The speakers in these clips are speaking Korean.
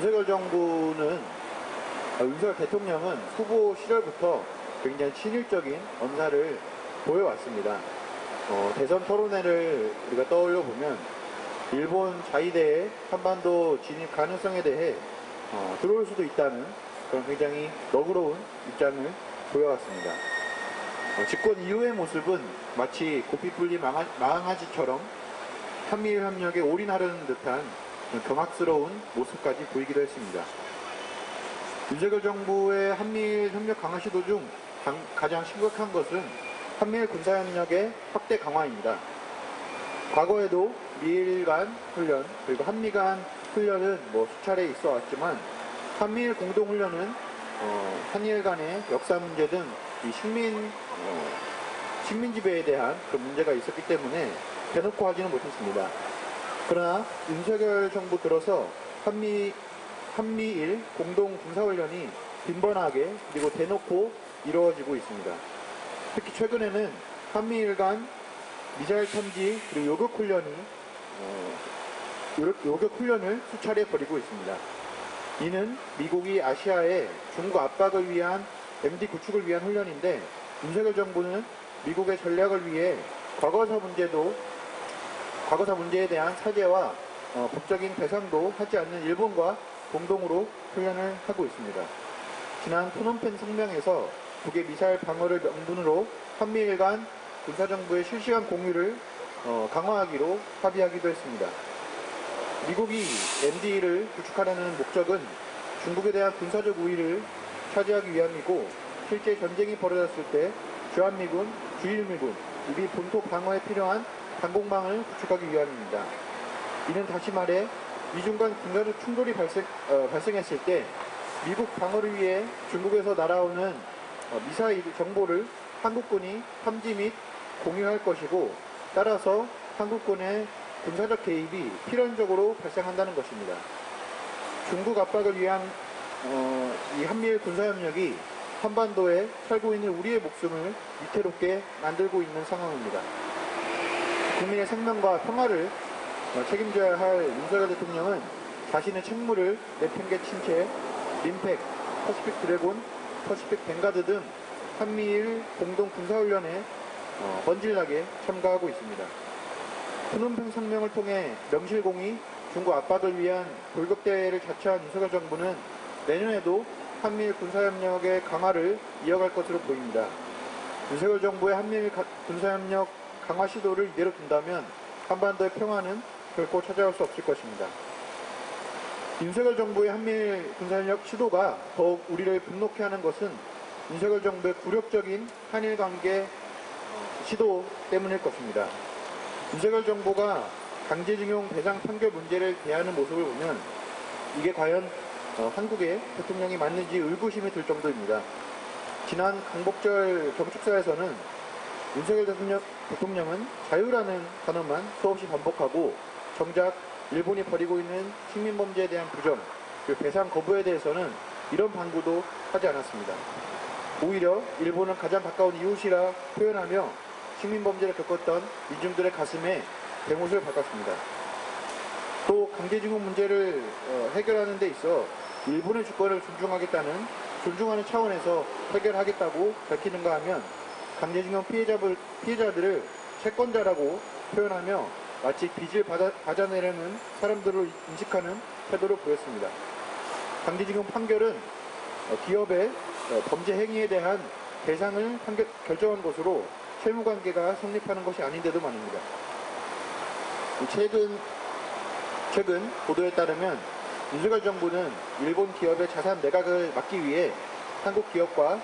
윤석열 정부는, 윤석열 대통령은 후보 시절부터 굉장히 친일적인 언사를 보여왔습니다. 대선 토론회를 우리가 떠올려 보면 일본 자위대의 한반도 진입 가능성에 대해 들어올 수도 있다는 그런 굉장히 너그러운 입장을 보여왔습니다. 집권 이후의 모습은 마치 고삐 뿔린 망아지처럼 한미일 협력에 올인하려는 듯한 경악스러운 모습까지 보이기도 했습니다. 윤석열 정부의 한미일 협력 강화 시도 중 가장 심각한 것은 한미일 군사협력의 확대 강화입니다. 과거에도 미일 간 훈련 그리고 한미 간 훈련은 수차례 있어 왔지만 한미일 공동훈련은 한일 간의 역사 문제 등 이 식민 지배에 대한 그 문제가 있었기 때문에 대놓고 하지는 못했습니다. 그러나 윤석열 정부 들어서 한미일 공동 군사훈련이 빈번하게 그리고 대놓고 이루어지고 있습니다. 특히 최근에는 한미일 간 미사일 탐지 그리고 요격 훈련을 수차례 벌이고 있습니다. 이는 미국이 아시아에 중국 압박을 위한 MD 구축을 위한 훈련인데 윤석열 정부는 미국의 전략을 위해 과거사 문제에 대한 사죄와 법적인 배상도 하지 않는 일본과 공동으로 훈련을 하고 있습니다. 지난 프놈펜 성명에서 북의 미사일 방어를 명분으로 한미일 간 군사정보의 실시간 공유를 강화하기로 합의하기도 했습니다. 미국이 MD를 구축하려는 목적은 중국에 대한 군사적 우위를 차지하기 위함이고 실제 전쟁이 벌어졌을 때 주한미군, 주일미군, 우리 본토 방어에 필요한 방공망을 구축하기 위함입니다. 이는 다시 말해 미중 간 군사적 충돌이 발생했을 때 미국 방어를 위해 중국에서 날아오는 미사일 정보를 한국군이 탐지 및 공유할 것이고 따라서 한국군의 군사적 개입이 필연적으로 발생한다는 것입니다. 중국 압박을 위한 이 한미일 군사협력이 한반도에 살고 있는 우리의 목숨을 위태롭게 만들고 있는 상황입니다. 국민의 생명과 평화를 책임져야 할 윤석열 대통령은 자신의 책무를 내팽개친 채 림팩, 퍼시픽 드래곤, 퍼시픽 뱅가드 등 한미일 공동 군사훈련에 번질나게 참가하고 있습니다. 프놈펜 성명을 통해 명실공히 중국 압박을 위한 돌격대를 자처한 윤석열 정부는 내년에도 한미일 군사협력의 강화를 이어갈 것으로 보입니다. 윤석열 정부의 한미일 군사협력 강화 시도를 이대로 둔다면 한반도의 평화는 결코 찾아올 수 없을 것입니다. 윤석열 정부의 한미일 군사협력 시도가 더욱 우리를 분노케 하는 것은 윤석열 정부의 굴욕적인 한일 관계 시도 때문일 것입니다. 윤석열 정부가 강제징용 배상 판결 문제를 대하는 모습을 보면 이게 과연 한국의 대통령이 맞는지 의구심이 들 정도입니다. 지난 강복절 경축사에서는 윤석열 대통령은 자유라는 단어만 수없이 반복하고 정작 일본이 벌이고 있는 식민범죄에 대한 부정, 그리고 배상 거부에 대해서는 이런 방구도 하지 않았습니다. 오히려 일본은 가장 가까운 이웃이라 표현하며 식민범죄를 겪었던 민중들의 가슴에 대못을 박았습니다. 또 강제징용 문제를 해결하는 데 있어 일본의 주권을 존중하는 차원에서 해결하겠다고 밝히는가 하면 강제징용 피해자들을 채권자라고 표현하며 마치 빚을 받아내려는 사람들을 인식하는 태도를 보였습니다. 강제징용 판결은 기업의 범죄 행위에 대한 배상을 결정한 것으로 채무관계가 성립하는 것이 아닌데도 말입니다. 최근 보도에 따르면 윤석열 정부는 일본 기업의 자산 매각을 막기 위해 한국 기업과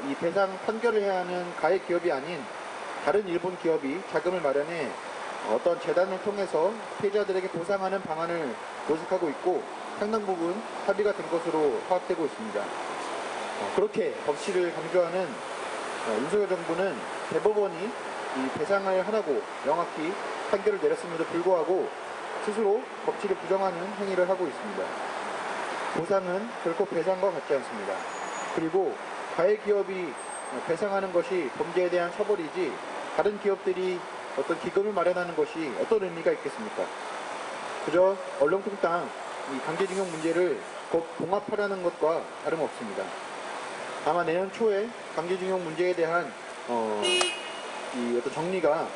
이 배상 판결을 해야 하는 가해 기업이 아닌 다른 일본 기업이 자금을 마련해 어떤 재단을 통해서 피해자들에게 보상하는 방안을 모색하고 있고 상당 부분 합의가 된 것으로 파악되고 있습니다. 그렇게 법치를 강조하는 윤석열 정부는 대법원이 이 배상을 하라고 명확히 판결을 내렸음에도 불구하고 스스로 법치를 부정하는 행위를 하고 있습니다. 보상은 결코 배상과 같지 않습니다. 그리고 가해 기업이 배상하는 것이 범죄에 대한 처벌이지 다른 기업들이 어떤 기금을 마련하는 것이 어떤 의미가 있겠습니까? 그저 얼렁뚱땅 이 강제징용 문제를 곧 봉합하라는 것과 다름없습니다. 아마 내년 초에 강제징용 문제에 대한 이 어떤 정리가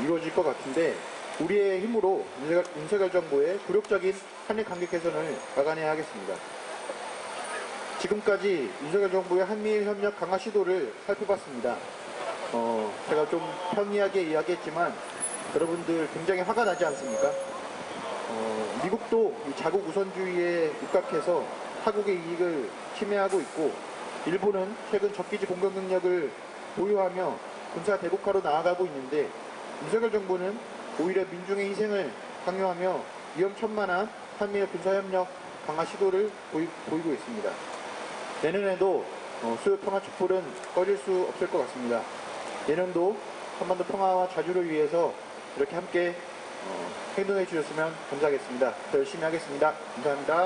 이루어질 것 같은데, 우리의 힘으로 윤석열 정부의 굴욕적인 한일 관계 개선을 막아내야 하겠습니다. 지금까지 윤석열 정부의 한미일 협력 강화 시도를 살펴봤습니다. 제가 좀 편리하게 이야기했지만 여러분들 굉장히 화가 나지 않습니까? 미국도 이 자국 우선주의에 육각해서 타국의 이익을 침해하고 있고, 일본은 최근 적기지 공격 능력을 보유하며 군사 대국화로 나아가고 있는데, 윤석열 정부는 오히려 민중의 희생을 강요하며 위험천만한 한미일 군사협력 강화 시도를 보이고 있습니다. 내년에도 수요 평화 촛불은 꺼질 수 없을 것 같습니다. 내년도 한반도 평화와 자주를 위해서 이렇게 함께 행동해 주셨으면 감사하겠습니다. 더 열심히 하겠습니다. 감사합니다.